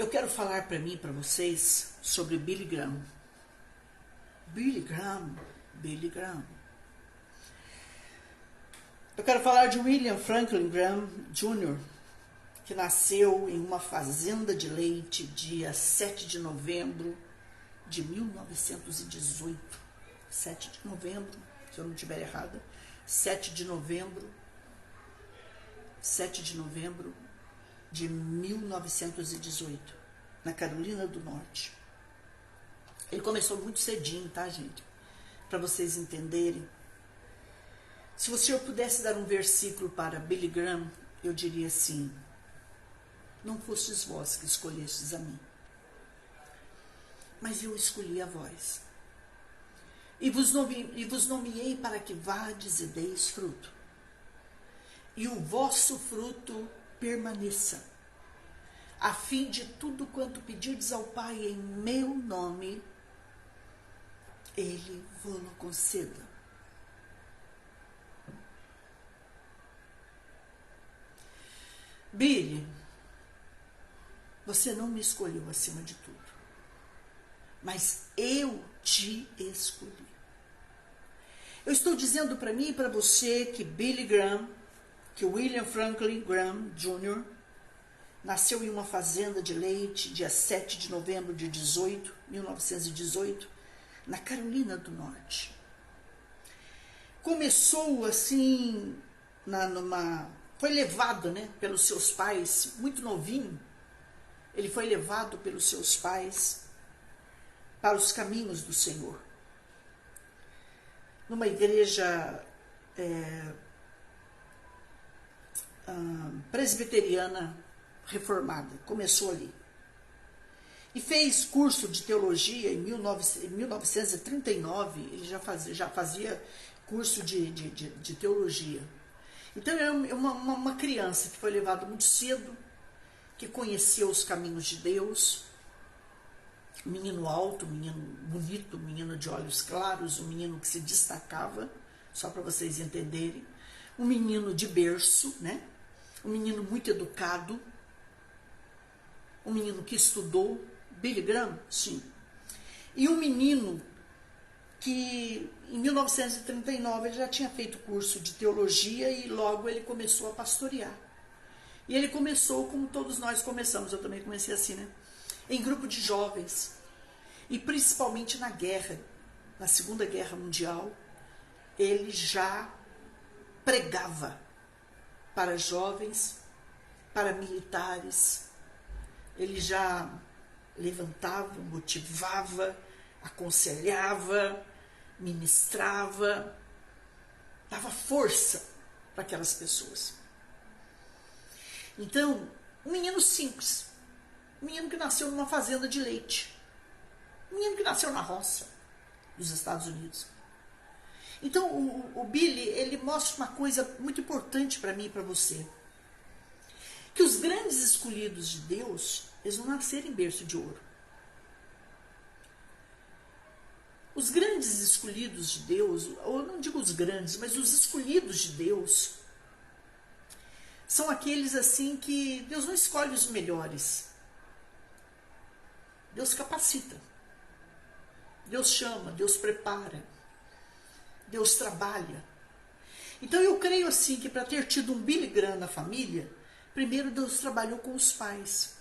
Eu quero falar para mim, para vocês, sobre Billy Graham. Billy Graham, Billy Graham. Eu quero falar de William Franklin Graham Jr., que nasceu em uma fazenda de leite dia 7 de novembro de 1918. 7 de novembro, se eu não estiver errada, 7 de novembro de 1918, na Carolina do Norte. Ele começou muito cedinho, tá, gente? Para vocês entenderem. Se você pudesse dar um versículo para Billy Graham, eu diria assim: não fostes vós que escolhestes a mim, mas eu escolhi a vós. E vos nomeei para que vades e deis fruto, e o vosso fruto permaneça, a fim de tudo quanto pedirdes ao Pai em meu nome, Ele vos conceda. Billy, você não me escolheu acima de tudo, mas eu te escolhi. Eu estou dizendo para mim e para você que Billy Graham, que William Franklin Graham Jr., nasceu em uma fazenda de leite, dia 7 de novembro de 1918, na Carolina do Norte. Começou assim, foi levado, né, pelos seus pais, muito novinho. Ele foi levado pelos seus pais para os caminhos do Senhor. Numa igreja presbiteriana reformada. Começou ali. E fez curso de teologia em 1939. Ele já fazia curso de teologia. Então é uma criança que foi levada muito cedo, que conheceu os caminhos de Deus. Um menino alto, um menino bonito, um menino de olhos claros, um menino que se destacava, só para vocês entenderem. Um menino de berço, né? Um menino muito educado, um menino que estudou. Billy Graham, sim. E um menino que em 1939 ele já tinha feito curso de teologia e logo ele começou a pastorear. E ele começou como todos nós começamos, eu também comecei assim, né? Em grupo de jovens. E principalmente na guerra, na Segunda Guerra Mundial, ele já pregava para jovens, para militares. Ele já levantava, motivava, aconselhava, ministrava, dava força para aquelas pessoas. Então, um menino simples, um menino que nasceu numa fazenda de leite, um menino que nasceu na roça dos Estados Unidos. Então, o Billy, ele mostra uma coisa muito importante para mim e para você. Que os grandes escolhidos de Deus, eles não nasceram em berço de ouro. Os grandes escolhidos de Deus, ou eu não digo os grandes, mas os escolhidos de Deus, são aqueles assim que Deus não escolhe os melhores. Deus capacita. Deus chama, Deus prepara. Deus trabalha. Então eu creio assim que para ter tido um Billy Graham na família, primeiro Deus trabalhou com os pais.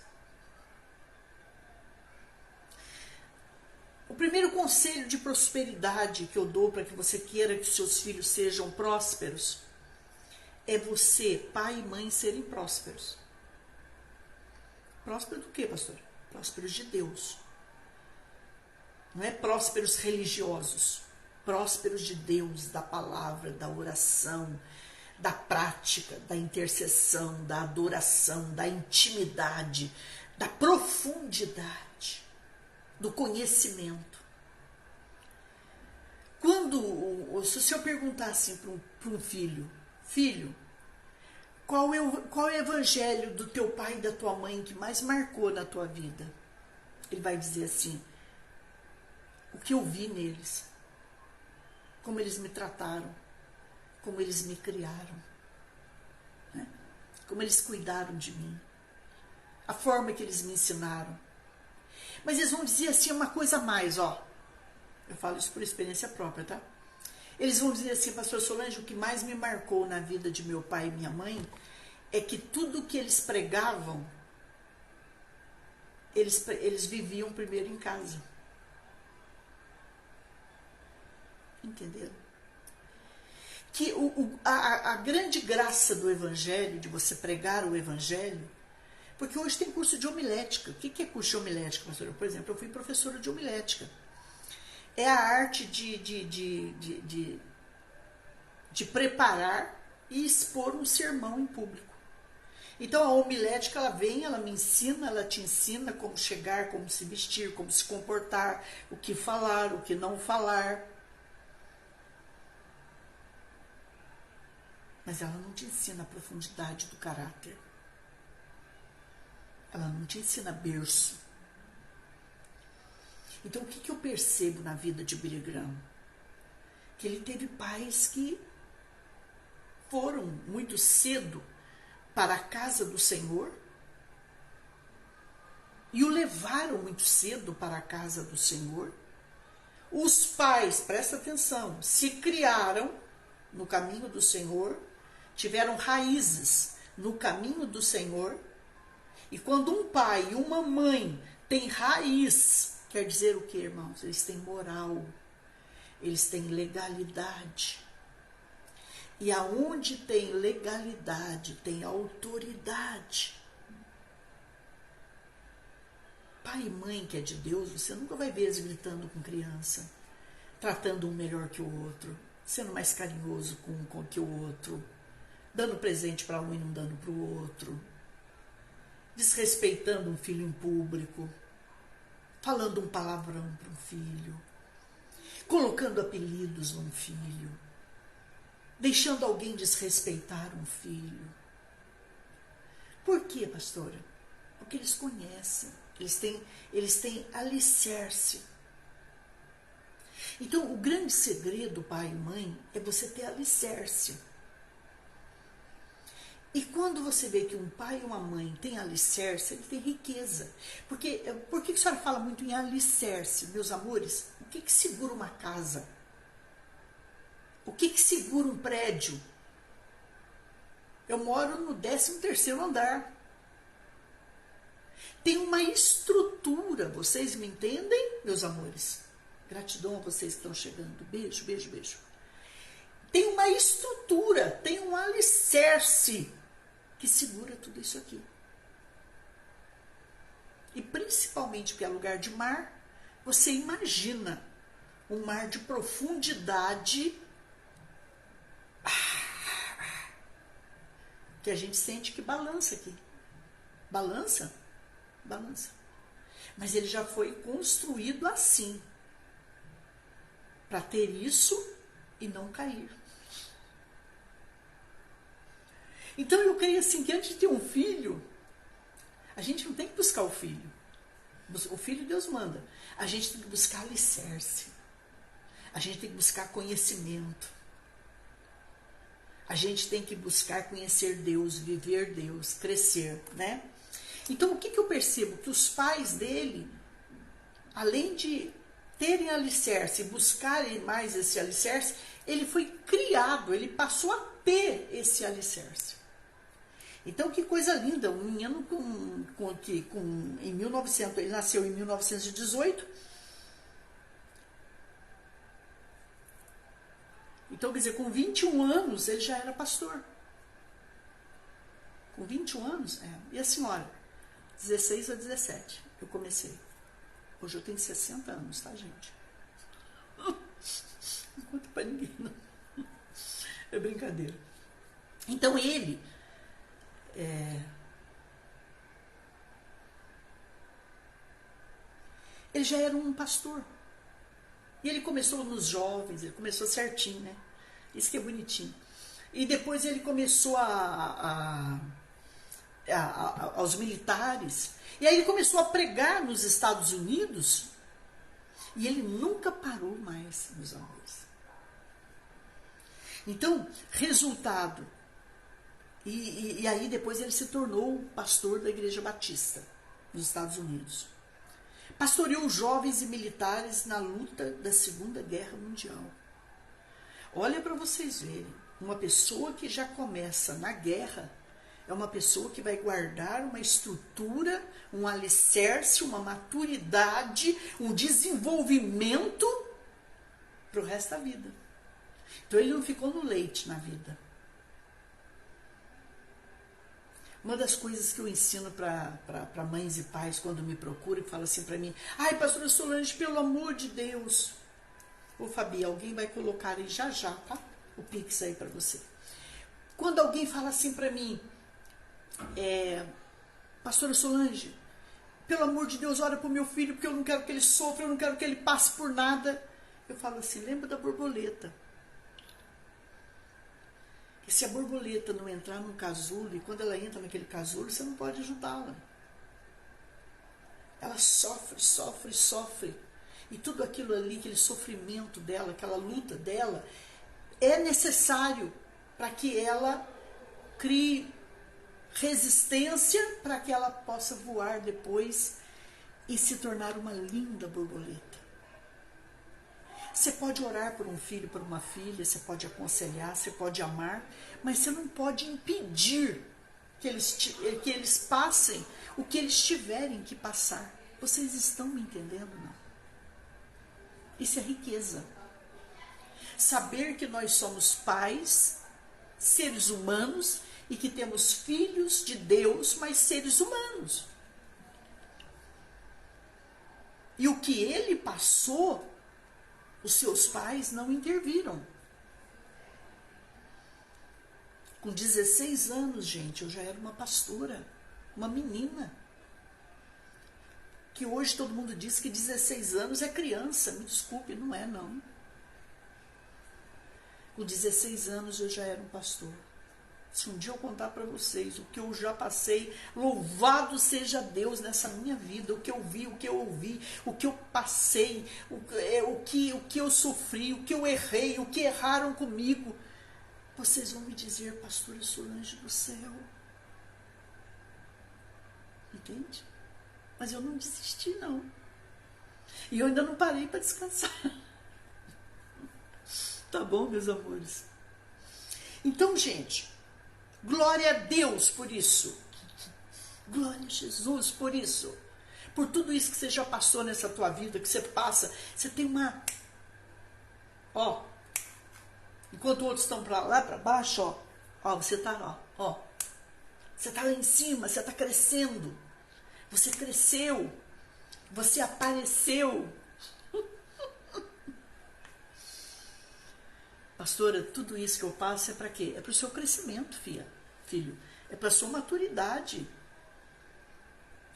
O primeiro conselho de prosperidade que eu dou para que você queira que seus filhos sejam prósperos é você, pai e mãe, serem prósperos. Próspero do quê, pastor? Prósperos de Deus. Não é prósperos religiosos. Prósperos de Deus, da palavra, da oração, da prática, da intercessão, da adoração, da intimidade, da profundidade, do conhecimento. Se o senhor perguntar assim para um filho, filho, qual é o evangelho do teu pai e da tua mãe que mais marcou na tua vida? Ele vai dizer assim, o que eu vi neles, como eles me trataram, como eles me criaram, né? Como eles cuidaram de mim, a forma que eles me ensinaram. Mas eles vão dizer assim uma coisa a mais, ó. Eu falo isso por experiência própria, tá? Eles vão dizer assim, pastor Solange, o que mais me marcou na vida de meu pai e minha mãe é que tudo que eles pregavam, eles viviam primeiro em casa. Entenderam? Que a grande graça do evangelho, de você pregar o evangelho, porque hoje tem curso de homilética. O que é curso de homilética, pastor? Por exemplo, eu fui professora de homilética. É a arte de preparar e expor um sermão em público. Então a homilética, ela vem, ela me ensina, ela te ensina como chegar, como se vestir, como se comportar, o que falar, o que não falar. Mas ela não te ensina a profundidade do caráter. Ela não te ensina berço. Então, o que eu percebo na vida de Billy Graham? Que ele teve pais que foram muito cedo para a casa do Senhor e o levaram muito cedo para a casa do Senhor. Os pais, presta atenção, se criaram no caminho do Senhor, tiveram raízes no caminho do Senhor. E quando um pai e uma mãe têm raiz, quer dizer o que, irmãos? Eles têm moral, eles têm legalidade. E aonde tem legalidade, tem autoridade. Pai e mãe que é de Deus, você nunca vai ver eles gritando com criança, tratando um melhor que o outro, sendo mais carinhoso com que o outro, dando presente para um e não dando para o outro, desrespeitando um filho em público, falando um palavrão para um filho, colocando apelidos num filho, deixando alguém desrespeitar um filho. Por quê, pastora? Porque eles conhecem, eles têm alicerce. Então, o grande segredo, pai e mãe, é você ter alicerce. E quando você vê que um pai e uma mãe têm alicerce, ele tem riqueza. Porque, por que a senhora fala muito em alicerce, meus amores? O que segura uma casa? O que segura um prédio? Eu moro no 13º andar. Tem uma estrutura, vocês me entendem, meus amores? Gratidão a vocês que estão chegando. Beijo, beijo, beijo. Tem uma estrutura, tem um alicerce que segura tudo isso aqui. E principalmente porque é lugar de mar, você imagina um mar de profundidade que a gente sente que balança aqui. Balança? Balança. Mas ele já foi construído assim, para ter isso e não cair. Então eu creio assim que antes de ter um filho, a gente não tem que buscar o filho. O filho Deus manda. A gente tem que buscar alicerce. A gente tem que buscar conhecimento. A gente tem que buscar conhecer Deus, viver Deus, crescer, né? Então o que eu percebo? Que os pais dele, além de terem alicerce e buscarem mais esse alicerce, ele foi criado, ele passou a ter esse alicerce. Então, que coisa linda, um menino em 1900, ele nasceu em 1918. Então, quer dizer, com 21 anos, ele já era pastor. Com 21 anos, E a senhora? 16 a 17, eu comecei. Hoje eu tenho 60 anos, tá, gente? Não conta pra ninguém, não. É brincadeira. Então, ele já era um pastor. E ele começou nos jovens, ele começou certinho, né? Isso que é bonitinho. E depois ele começou aos militares. E aí ele começou a pregar nos Estados Unidos. E ele nunca parou mais, meus amores. Então, resultado. E aí depois ele se tornou pastor da Igreja Batista. nos Estados Unidos. Pastoreou jovens e militares na luta da Segunda Guerra Mundial. Olha para vocês verem, uma pessoa que já começa na guerra é uma pessoa que vai guardar uma estrutura, um alicerce, uma maturidade, um desenvolvimento para o resto da vida. Então ele não ficou no leite na vida. Uma das coisas que eu ensino para mães e pais quando me procuram e falam assim para mim: ai, pastora Solange, pelo amor de Deus. Ô Fabi, alguém vai colocar aí já, tá? O Pix aí para você. Quando alguém fala assim para mim: pastora Solange, pelo amor de Deus, ora pro meu filho, porque eu não quero que ele sofra, eu não quero que ele passe por nada. Eu falo assim: lembra da borboleta. Que se a borboleta não entrar num casulo, e quando ela entra naquele casulo, você não pode ajudá-la. Ela sofre. E tudo aquilo ali, aquele sofrimento dela, aquela luta dela, é necessário para que ela crie resistência, para que ela possa voar depois e se tornar uma linda borboleta. Você pode orar por um filho, por uma filha, você pode aconselhar, você pode amar, mas você não pode impedir que eles passem o que eles tiverem que passar. Vocês estão me entendendo, não? Isso é riqueza. Saber que nós somos pais, seres humanos, e que temos filhos de Deus, mas seres humanos. E o que ele passou, os seus pais não interviram. Com 16 anos, gente, eu já era uma pastora, uma menina. Que hoje todo mundo diz que 16 anos é criança. Me desculpe, não é não. Com 16 anos eu já era um pastor. Se um dia eu contar para vocês o que eu já passei, louvado seja Deus nessa minha vida, o que eu vi, o que eu ouvi, o que eu passei, o que eu sofri, o que eu errei, o que erraram comigo, vocês vão me dizer: pastora Solange do céu. Entende? Mas eu não desisti, não. E eu ainda não parei para descansar. Tá bom, meus amores? Então, gente, glória a Deus por isso. Glória a Jesus por isso. Por tudo isso que você já passou nessa tua vida, que você passa. Você tem uma... Ó. Enquanto outros estão lá para baixo, ó. Ó, você tá lá, ó. Você tá lá em cima, você tá crescendo. Você cresceu, você apareceu. Pastora, tudo isso que eu passo é para quê? É para o seu crescimento, filho. É para a sua maturidade.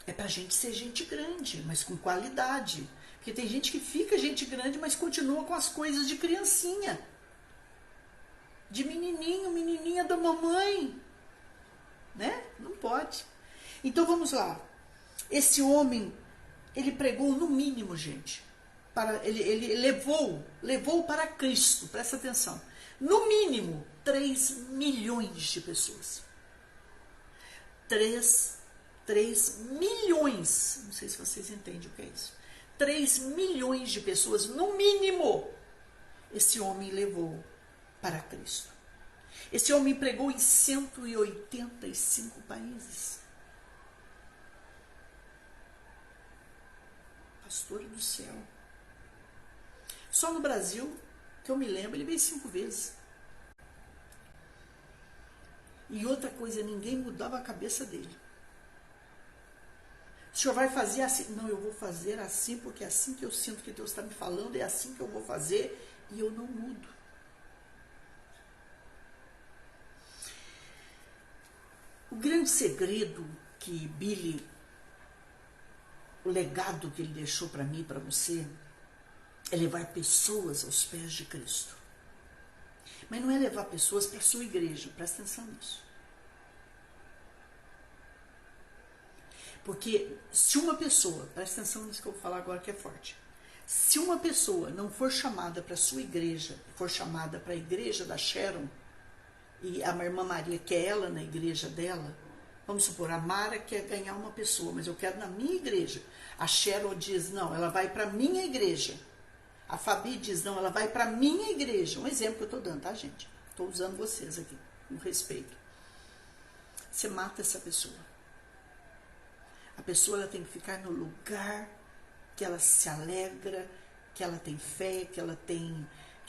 É para a gente ser gente grande, mas com qualidade. Porque tem gente que fica gente grande, mas continua com as coisas de criancinha. De menininho, menininha da mamãe. Né? Não pode. Então vamos lá. Esse homem, ele pregou no mínimo, gente, ele levou para Cristo, presta atenção, no mínimo 3 milhões de pessoas. 3 milhões, não sei se vocês entendem o que é isso. 3 milhões de pessoas, no mínimo, esse homem levou para Cristo. Esse homem pregou em 185 países. Pastor do céu. Só no Brasil, que eu me lembro, ele veio 5 vezes. E outra coisa, ninguém mudava a cabeça dele. O senhor vai fazer assim? Não, eu vou fazer assim, porque é assim que eu sinto que Deus está me falando, é assim que eu vou fazer, e eu não mudo. O grande segredo que o legado que ele deixou para mim e para você é levar pessoas aos pés de Cristo. Mas não é levar pessoas para a sua igreja, presta atenção nisso. Porque se uma pessoa, presta atenção nisso que eu vou falar agora que é forte, se uma pessoa não for chamada para a sua igreja, for chamada para a igreja da Sharon, e a irmã Maria quer ela na igreja dela, Vamos supor, a Mara quer ganhar uma pessoa, mas eu quero na minha igreja. A Cheryl diz, não, ela vai para minha igreja. A Fabi diz, não, ela vai para minha igreja. Um exemplo que eu estou dando, tá, gente? Estou usando vocês aqui, com respeito. Você mata essa pessoa. A pessoa ela tem que ficar no lugar que ela se alegra, que ela tem fé, que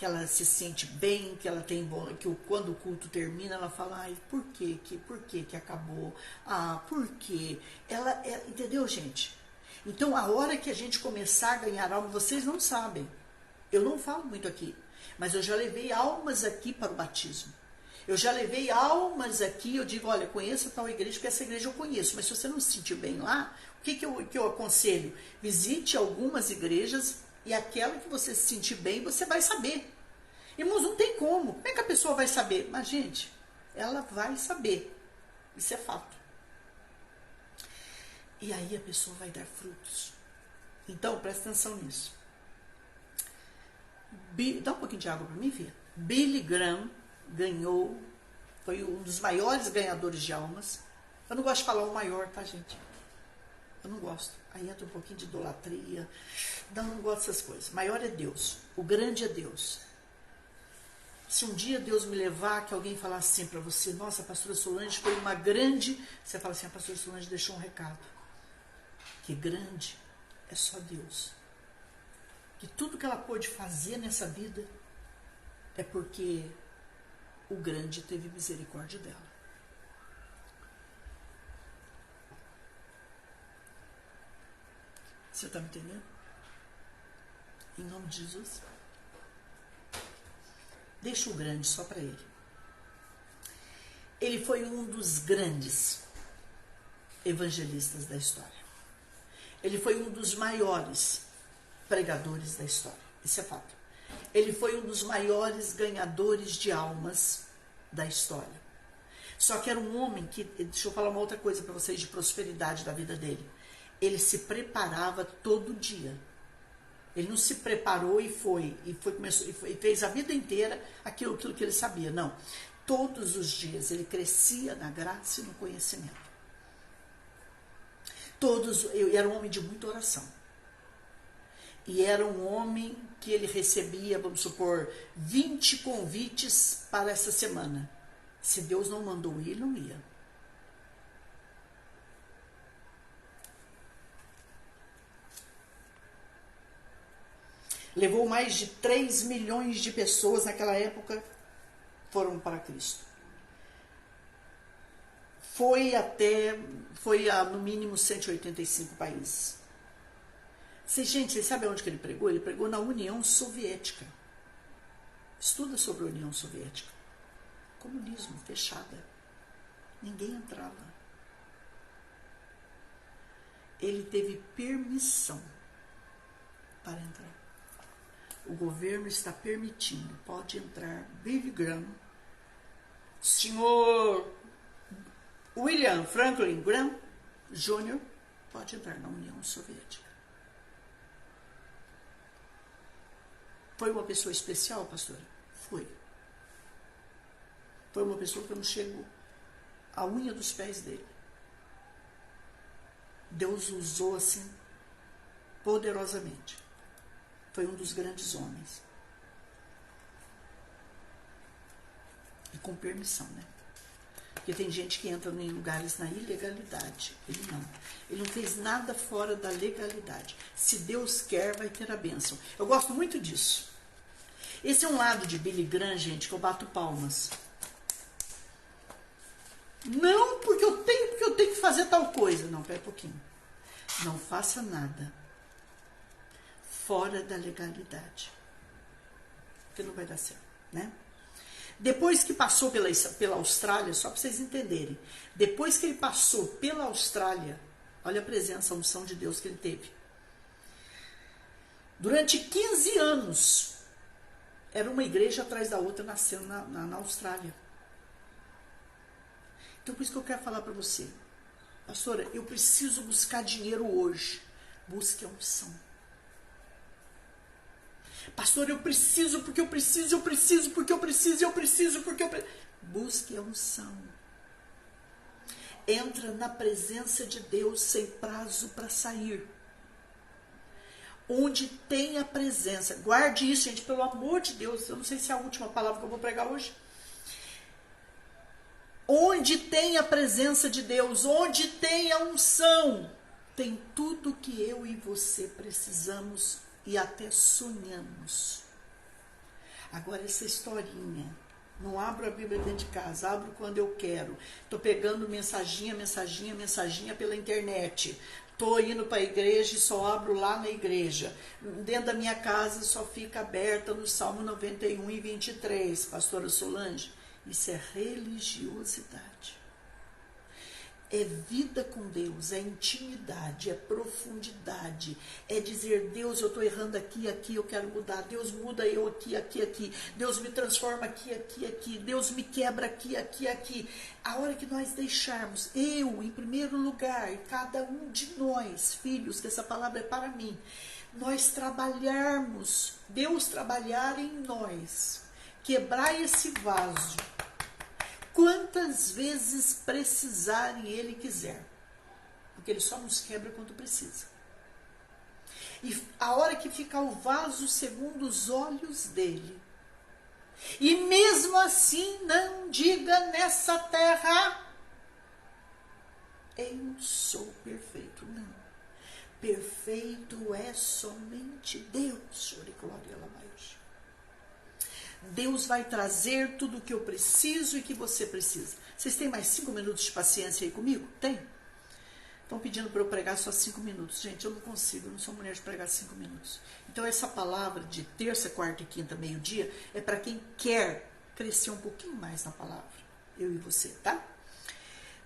ela se sente bem, que ela tem que quando o culto termina, ela fala, ai, por que acabou? Ah, por quê? Entendeu, gente? Então, a hora que a gente começar a ganhar alma, vocês não sabem. Eu não falo muito aqui, mas eu já levei almas aqui para o batismo. Eu já levei almas aqui, eu digo, olha, conheça tal igreja, porque essa igreja eu conheço, mas se você não se sentiu bem lá, o que eu aconselho? Visite algumas igrejas e aquela que você se sentir bem, você vai saber. Irmãos, não tem como. Como é que a pessoa vai saber? Mas, gente, ela vai saber. Isso é fato. E aí a pessoa vai dar frutos. Então, presta atenção nisso. Dá um pouquinho de água para mim, filha. Billy Graham ganhou, foi um dos maiores ganhadores de almas. Eu não gosto de falar o maior, tá, gente? Eu não gosto. Aí entra um pouquinho de idolatria. Não gosto dessas coisas. Maior é Deus. O grande é Deus. Se um dia Deus me levar, que alguém falar assim para você, nossa, a pastora Solange foi uma grande... Você fala assim, a pastora Solange deixou um recado. Que grande é só Deus. Que tudo que ela pôde fazer nessa vida é porque o grande teve misericórdia dela. Você está me entendendo? Em nome de Jesus. Deixa o grande só para ele. Ele foi um dos grandes evangelistas da história. Ele foi um dos maiores pregadores da história. Isso é fato. Ele foi um dos maiores ganhadores de almas da história. Só que era um homem que, deixa eu falar uma outra coisa para vocês de prosperidade da vida dele. Ele se preparava todo dia. Ele não se preparou e fez a vida inteira aquilo que ele sabia. Não. Todos os dias ele crescia na graça e no conhecimento. Eu era um homem de muita oração. E era um homem que ele recebia, vamos supor, 20 convites para essa semana. Se Deus não mandou ir, não ia. Levou mais de 3 milhões de pessoas naquela época, foram para Cristo. Foi a no mínimo 185 países. Gente, vocês sabem onde que ele pregou? Ele pregou na União Soviética. Estuda sobre a União Soviética. Comunismo, fechada. Ninguém entrava. Ele teve permissão para entrar. O governo está permitindo, pode entrar Billy Graham, senhor William Franklin Graham Jr. pode entrar na União Soviética. Foi uma pessoa especial, pastora? Foi. Foi uma pessoa que eu não chego à unha dos pés dele. Deus usou assim poderosamente. Foi um dos grandes homens. E com permissão, né? Porque tem gente que entra em lugares na ilegalidade. Ele não. Ele não fez nada fora da legalidade. Se Deus quer, vai ter a bênção. Eu gosto muito disso. Esse é um lado de Billy Graham, gente, que eu bato palmas. Não porque eu tenho que fazer tal coisa. Não, pera um pouquinho. Não faça nada fora da legalidade. Porque não vai dar certo, né? Depois que passou pela Austrália, só para vocês entenderem, depois que ele passou pela Austrália, olha a presença, a unção de Deus que ele teve. Durante 15 anos, era uma igreja atrás da outra nascendo na Austrália. Então, por isso que eu quero falar para você, pastora, eu preciso buscar dinheiro hoje. Busque a unção. Pastor, eu preciso, porque eu preciso, porque eu preciso. Busque a unção. entra na presença de Deus sem prazo para sair. Onde tem a presença, guarde isso, gente, pelo amor de Deus, eu não sei se é a última palavra que eu vou pregar hoje. Onde tem a presença de Deus, onde tem a unção, tem tudo que eu e você precisamos e até sonhamos. Agora, essa historinha, não abro a Bíblia dentro de casa, abro quando eu quero. Estou pegando mensaginha pela internet. Estou indo para a igreja e só abro lá na igreja. Dentro da minha casa só fica aberta no Salmo 91 e 23, pastora Solange. Isso é religiosidade. É vida com Deus, é intimidade, é profundidade. É dizer, Deus, eu estou errando aqui, eu quero mudar. Deus, muda eu aqui. Deus, me transforma aqui. Deus, me quebra aqui. A hora que nós deixarmos, eu, em primeiro lugar, e cada um de nós, filhos, que essa palavra é para mim, nós trabalharmos, Deus trabalhar em nós, quebrar esse vaso, quantas vezes precisar e Ele quiser. Porque Ele só nos quebra quando precisa. E a hora que ficar o vaso segundo os olhos dEle. E mesmo assim não diga nessa terra, eu sou perfeito. Não. Perfeito é somente Deus. Deus vai trazer tudo o que eu preciso e que você precisa. Vocês têm mais 5 minutos de paciência aí comigo? Tem? Estão pedindo para eu pregar só 5 minutos. Gente, eu não consigo, eu não sou mulher de pregar 5 minutos. Então essa palavra de terça, quarta e quinta, meio-dia, é para quem quer crescer um pouquinho mais na palavra. Eu e você, tá?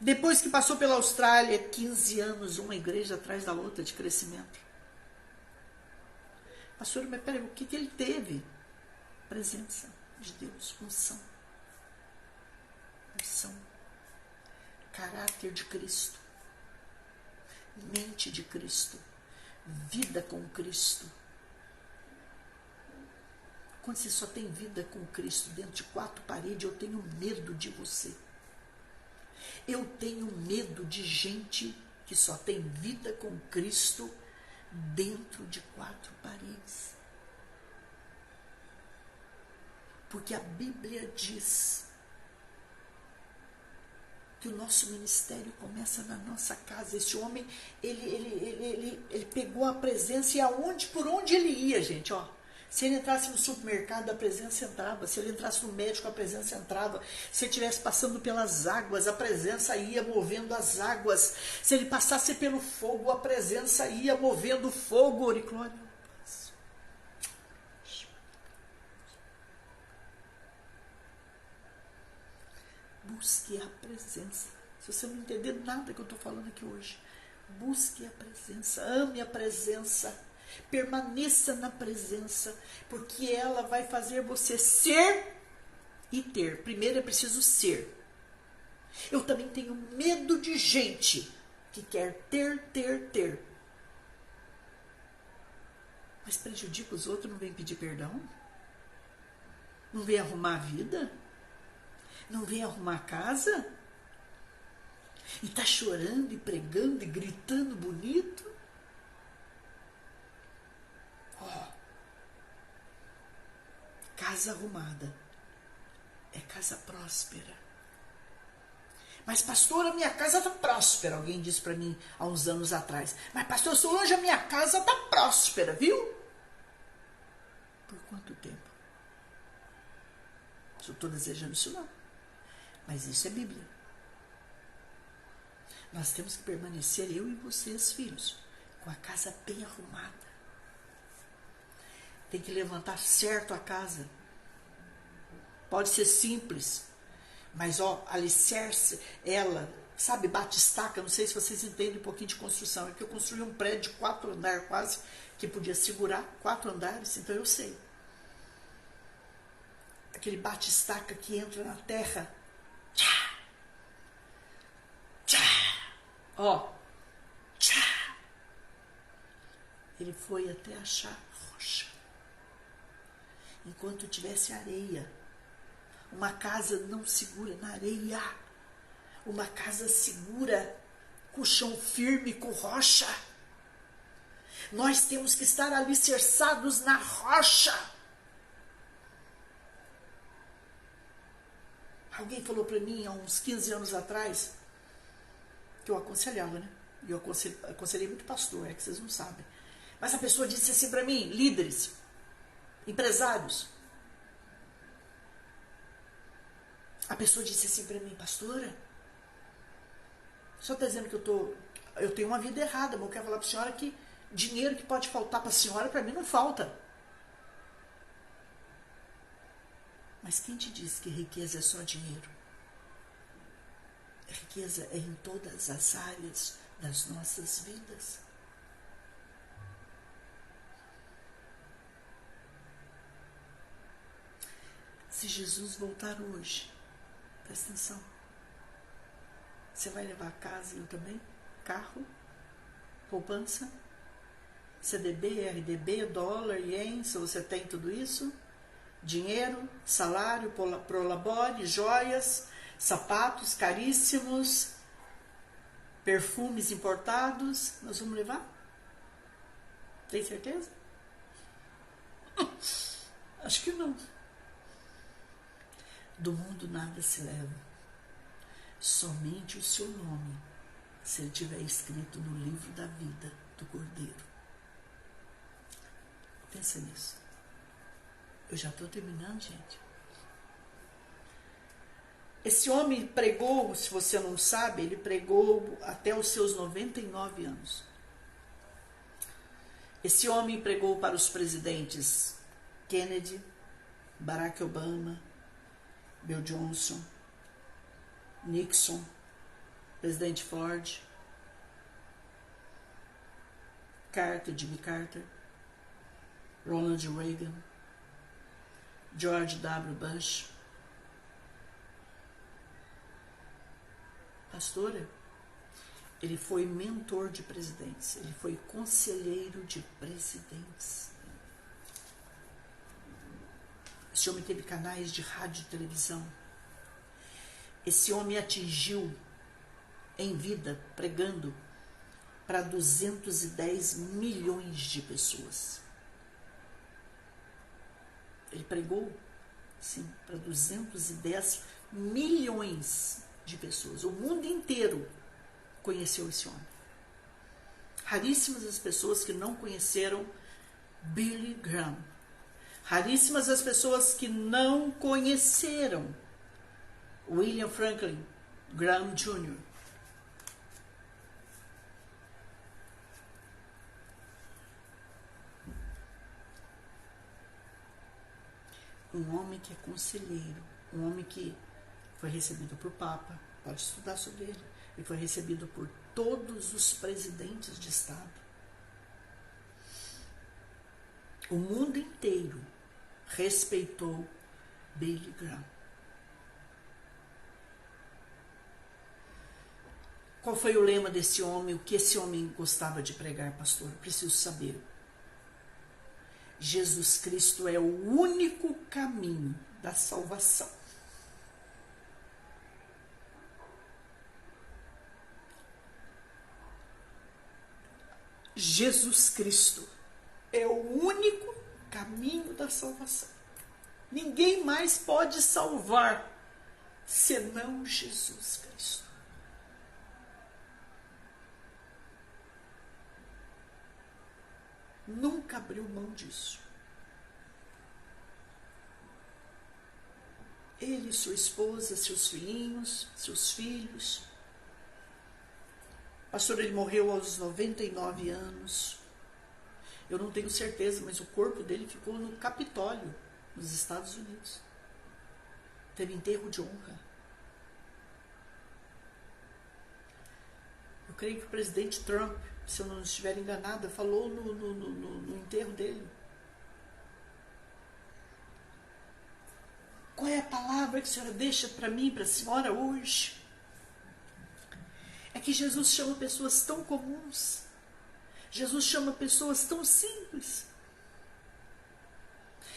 Depois que passou pela Austrália, 15 anos, uma igreja atrás da outra de crescimento. Pastor, mas peraí, o que ele teve? Presença de Deus, unção, caráter de Cristo, mente de Cristo, vida com Cristo. Quando você só tem vida com Cristo dentro de 4 paredes, eu tenho medo de você. Eu tenho medo de gente que só tem vida com Cristo dentro de 4 paredes. Porque a Bíblia diz que o nosso ministério começa na nossa casa. Esse homem, ele pegou a presença e por onde ele ia, gente, ó. Se ele entrasse no supermercado, a presença entrava. Se ele entrasse no médico, a presença entrava. Se ele estivesse passando pelas águas, a presença ia movendo as águas. Se ele passasse pelo fogo, a presença ia movendo o fogo. Glória. Busque a presença. Se você não entender nada que eu estou falando aqui hoje, busque a presença, ame a presença, permaneça na presença, porque ela vai fazer você ser e ter. Primeiro é preciso ser. Eu também tenho medo de gente que quer ter. Mas prejudica os outros, não vem pedir perdão? Não vem arrumar a vida? Não vem arrumar a casa? E está chorando e pregando e gritando bonito? Casa arrumada é casa próspera. Mas pastora, minha casa está próspera. Alguém disse para mim há uns anos atrás. Mas pastor Solange, a minha casa está próspera, viu? Por quanto tempo? Eu estou desejando isso não. Mas isso é Bíblia. Nós temos que permanecer, eu e vocês, filhos, com a casa bem arrumada. Tem que levantar certo a casa. Pode ser simples, mas alicerce ela, sabe, bate-estaca. Não sei se vocês entendem um pouquinho de construção. É que eu construí um prédio de 4 andares quase, que podia segurar 4 andares, então eu sei. Aquele bate-estaca que entra na terra. Ele foi até achar rocha. Enquanto tivesse areia. Uma casa não segura na areia. uma casa segura, com chão firme, com rocha. Nós temos que estar alicerçados na rocha. Alguém falou para mim há uns 15 anos atrás, que eu aconselhava, né? E eu aconselhei muito pastor, é que vocês não sabem. Mas a pessoa disse assim para mim, líderes, empresários. A pessoa disse assim para mim, pastora, só está dizendo que eu tenho uma vida errada, mas eu quero falar para a senhora que dinheiro que pode faltar para a senhora, para mim não falta. Mas quem te disse que riqueza é só dinheiro? A riqueza é em todas as áreas das nossas vidas. Se Jesus voltar hoje, presta atenção, você vai levar casa e eu também? Carro, poupança, CDB, RDB, dólar, ien, se você tem tudo isso, dinheiro, salário, prolabore, joias, sapatos caríssimos, perfumes importados, nós vamos levar? Tem certeza? Acho que não. Do mundo nada se leva, somente o seu nome, se ele tiver escrito no livro da vida do Cordeiro. Pensa nisso. Eu já estou terminando, gente. Esse homem pregou, se você não sabe, ele pregou até os seus 99 anos. Esse homem pregou para os presidentes Kennedy, Barack Obama, Bill Johnson, Nixon, presidente Ford, Carter, Jimmy Carter, Ronald Reagan, George W. Bush. Pastora, ele foi mentor de presidentes, ele foi conselheiro de presidentes. Esse homem teve canais de rádio e televisão. Esse homem atingiu em vida, pregando, para 210 milhões de pessoas. Ele pregou, sim, para 210 milhões de pessoas. O mundo inteiro conheceu esse homem. Raríssimas as pessoas que não conheceram Billy Graham. Raríssimas as pessoas que não conheceram William Franklin Graham Jr. Um homem que é conselheiro, um homem que foi recebido por Papa, pode estudar sobre ele, e foi recebido por todos os presidentes de Estado. O mundo inteiro respeitou Billy Graham. Qual foi o lema desse homem? O que esse homem gostava de pregar, pastor? Eu preciso saber. Jesus Cristo é o único caminho da salvação. Jesus Cristo é o único caminho da salvação. Ninguém mais pode salvar senão Jesus Cristo. Nunca abriu mão disso. Ele, sua esposa, seus filhinhos, seus filhos. Pastor, ele morreu aos 99 anos. Eu não tenho certeza, mas o corpo dele ficou no Capitólio, nos Estados Unidos. Teve enterro de honra. Eu creio que o presidente Trump, se eu não estiver enganada, falou no enterro dele. Qual é a palavra que a senhora deixa para mim, para a senhora hoje? É que Jesus chama pessoas tão comuns. Jesus chama pessoas tão simples.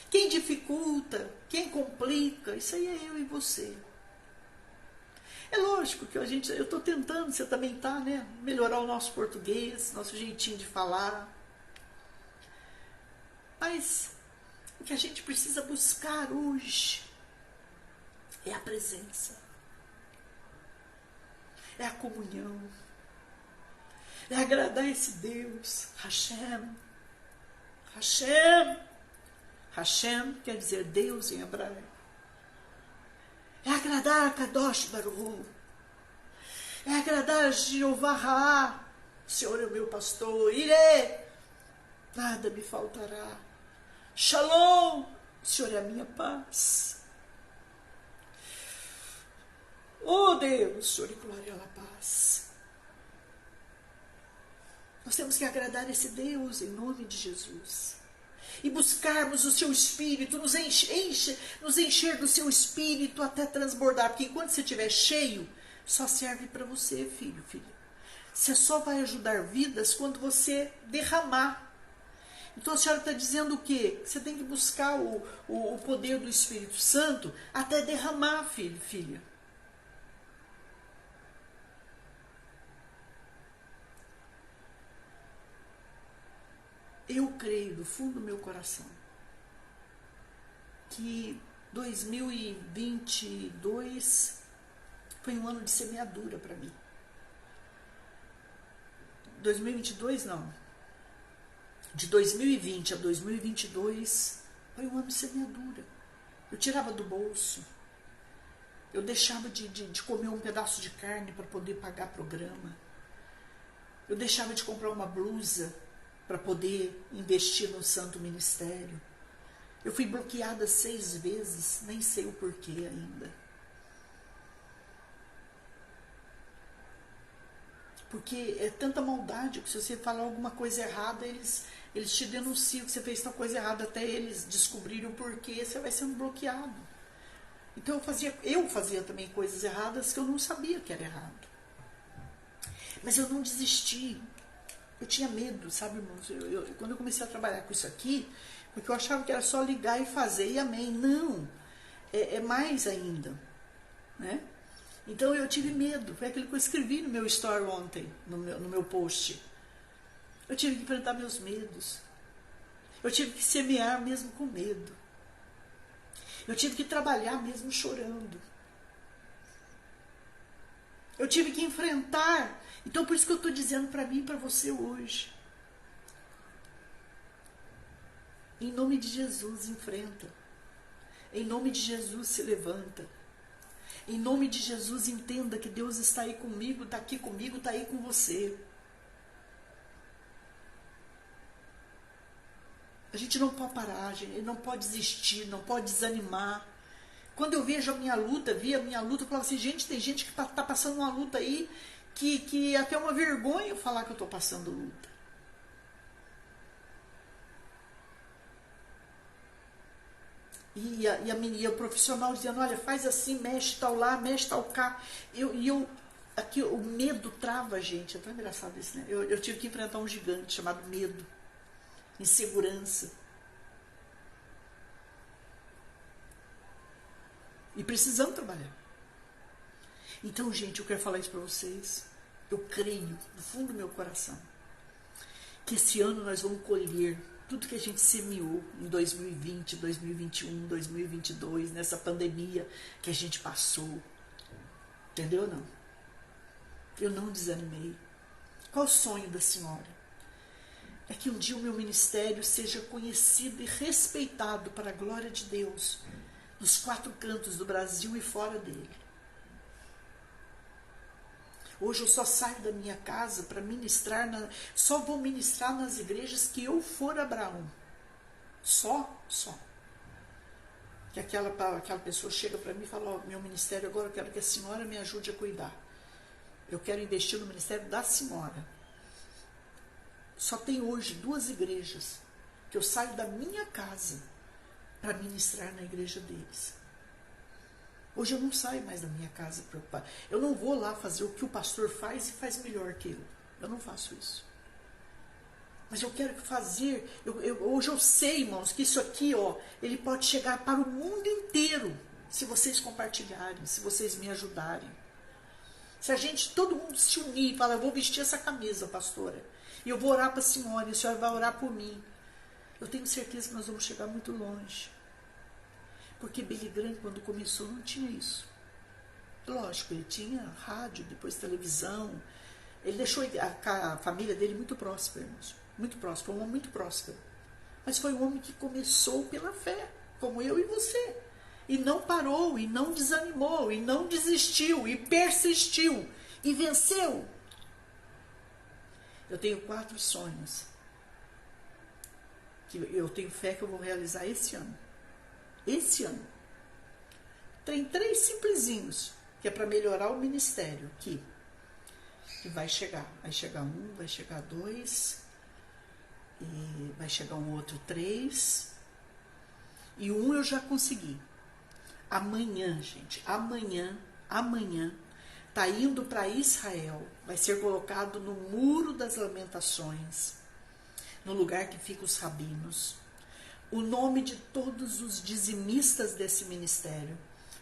Quem dificulta, quem complica, isso aí é eu e você. É lógico que eu estou tentando, você também está, né? Melhorar o nosso português, nosso jeitinho de falar. Mas o que a gente precisa buscar hoje é a presença, é a comunhão, é agradar esse Deus, Hashem. Hashem. Hashem quer dizer Deus em hebraico. É agradar Kadosh Baruch. É agradar Jeová Raá. O Senhor é o meu pastor. Irê. Nada me faltará. Shalom. O Senhor é a minha paz. Oh Deus, Senhor e glória à paz. Nós temos que agradar esse Deus em nome de Jesus. E buscarmos o seu Espírito, nos encher do seu Espírito até transbordar. Porque enquanto você estiver cheio, só serve para você, filho, filha. Você só vai ajudar vidas quando você derramar. Então a senhora está dizendo o quê? Você tem que buscar o poder do Espírito Santo até derramar, filho, filha. Eu creio do fundo do meu coração que 2022 foi um ano de semeadura para mim. 2022 não. De 2020 a 2022 foi um ano de semeadura. Eu tirava do bolso. Eu deixava de comer um pedaço de carne para poder pagar programa. Eu deixava de comprar uma blusa para poder investir no santo ministério. Eu fui bloqueada 6 vezes, nem sei o porquê ainda. Porque é tanta maldade que se você falar alguma coisa errada, eles te denunciam que você fez tal coisa errada, até eles descobrirem o porquê, você vai sendo bloqueado. Então eu fazia também coisas erradas que eu não sabia que era errado. Mas eu não desisti. Eu tinha medo, sabe, irmãos? Quando eu comecei a trabalhar com isso aqui, porque eu achava que era só ligar e fazer, e amém. Não, é mais ainda, né? Então eu tive medo, foi aquilo que eu escrevi no meu story ontem, no meu post. Eu tive que enfrentar meus medos. Eu tive que semear mesmo com medo. Eu tive que trabalhar mesmo chorando. Eu tive que enfrentar. Então por isso que eu estou dizendo para mim e para você hoje. Em nome de Jesus, enfrenta. Em nome de Jesus, se levanta. Em nome de Jesus, entenda que Deus está aí comigo, está aqui comigo, está aí com você. A gente não pode parar, gente, não pode desistir, não pode desanimar. Quando eu vejo a minha luta, eu falo assim, gente, tem gente que está passando uma luta aí que até é uma vergonha eu falar que eu estou passando luta. E o profissional dizendo, olha, faz assim, mexe tal lá, mexe tal cá. Aqui o medo trava a gente. É tão engraçado isso, né? Eu tive que enfrentar um gigante chamado medo, insegurança. E precisamos trabalhar. Então, gente, eu quero falar isso para vocês. Eu creio, do fundo do meu coração, que esse ano nós vamos colher tudo que a gente semeou em 2020, 2021, 2022, nessa pandemia que a gente passou. Entendeu ou não? Eu não desanimei. Qual o sonho da senhora? É que um dia o meu ministério seja conhecido e respeitado para a glória de Deus, nos 4 cantos do Brasil e fora dele. Hoje eu só saio da minha casa para ministrar, só vou ministrar nas igrejas que eu for Abraão. Só. Que aquela pessoa chega para mim e fala, meu ministério agora eu quero que a senhora me ajude a cuidar. Eu quero investir no ministério da senhora. Só tem hoje 2 igrejas que eu saio da minha casa para ministrar na igreja deles. Hoje eu não saio mais da minha casa preocupada. Eu não vou lá fazer o que o pastor faz e faz melhor que eu. Eu não faço isso. Mas eu quero fazer. Hoje eu sei, irmãos, que isso aqui, ó, ele pode chegar para o mundo inteiro se vocês compartilharem, se vocês me ajudarem. Se a gente, todo mundo se unir e falar, eu vou vestir essa camisa, pastora, e eu vou orar para a senhora, e a senhora vai orar por mim, eu tenho certeza que nós vamos chegar muito longe. Porque Billy Graham, quando começou, não tinha isso. Lógico, ele tinha rádio, depois televisão. Ele deixou a família dele muito próspera, irmãos. Muito próspero, foi um homem muito próspero. Mas foi um homem que começou pela fé, como eu e você. E não parou, e não desanimou, e não desistiu, e persistiu, e venceu. Eu tenho 4 sonhos que eu tenho fé que eu vou realizar esse ano. Esse ano. Tem 3 simplesinhos, que é para melhorar o ministério aqui. Que vai chegar. Vai chegar 1, vai chegar 2, e vai chegar um outro 3. E 1 eu já consegui. Amanhã, gente, amanhã, tá indo para Israel, vai ser colocado no Muro das Lamentações, no lugar que ficam os rabinos, o nome de todos os dizimistas desse ministério.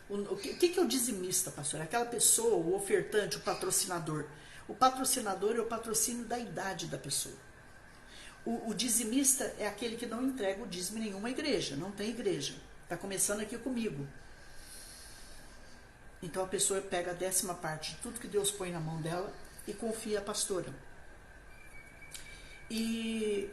O que é o dizimista, pastor? Aquela pessoa, o ofertante, o patrocinador. O patrocinador é o patrocínio da idade da pessoa. O dizimista é aquele que não entrega o dízimo em nenhuma igreja, não tem igreja. Está começando aqui comigo. Então a pessoa pega a 10ª parte de tudo que Deus põe na mão dela e confia à pastora. E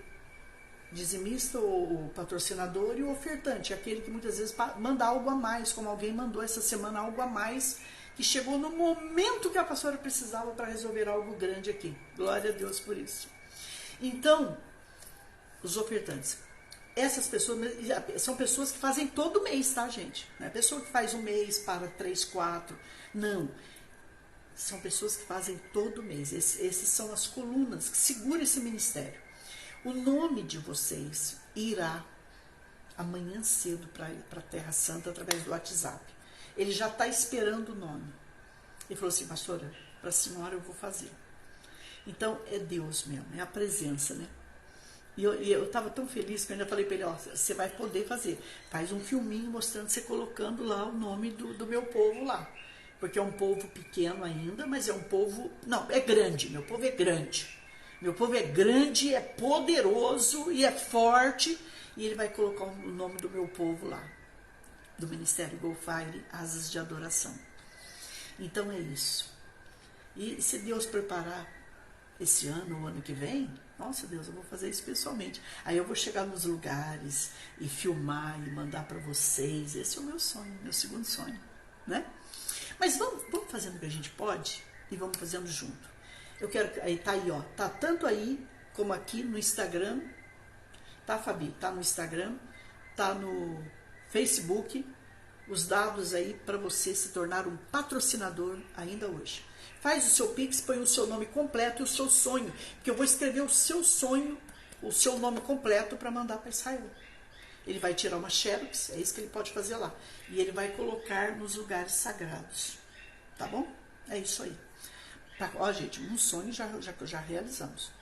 dizimista, o patrocinador, e o ofertante, aquele que muitas vezes manda algo a mais, como alguém mandou essa semana algo a mais, que chegou no momento que a pastora precisava para resolver algo grande aqui. Glória a Deus por isso. Então, os ofertantes. Essas pessoas são pessoas que fazem todo mês, tá, gente? Não é pessoa que faz um mês para 3, 4. Não. São pessoas que fazem todo mês. Esses são as colunas que seguram esse ministério. O nome de vocês irá amanhã cedo para a Terra Santa através do WhatsApp. Ele já está esperando o nome. Ele falou assim, pastora, para a senhora eu vou fazer. Então é Deus mesmo, é a presença, né? E eu estava tão feliz que eu ainda falei para ele, ó, você vai poder fazer. Faz um filminho mostrando você colocando lá o nome do meu povo lá. Porque é um povo pequeno ainda, mas é um povo... Não, é grande, meu povo é grande. Meu povo é grande, é poderoso e é forte. E ele vai colocar o nome do meu povo lá. Do Ministério Go Fire, Asas de Adoração. Então é isso. E se Deus preparar esse ano, o ano que vem... Nossa, Deus, eu vou fazer isso pessoalmente. Aí eu vou chegar nos lugares e filmar e mandar para vocês. Esse é o meu sonho, meu segundo sonho, né? Mas vamos fazendo o que a gente pode e vamos fazendo junto. Eu quero que... Aí tá aí, ó. Tá tanto aí como aqui no Instagram. Tá, Fabi? Tá no Instagram. Tá no Facebook. Os dados aí para você se tornar um patrocinador ainda hoje. Faz o seu Pix, põe o seu nome completo e o seu sonho. Porque eu vou escrever o seu sonho, o seu nome completo para mandar para Israel. Ele vai tirar uma xerox, é isso que ele pode fazer lá. E ele vai colocar nos lugares sagrados. Tá bom? É isso aí. Tá, ó, gente, um sonho já realizamos.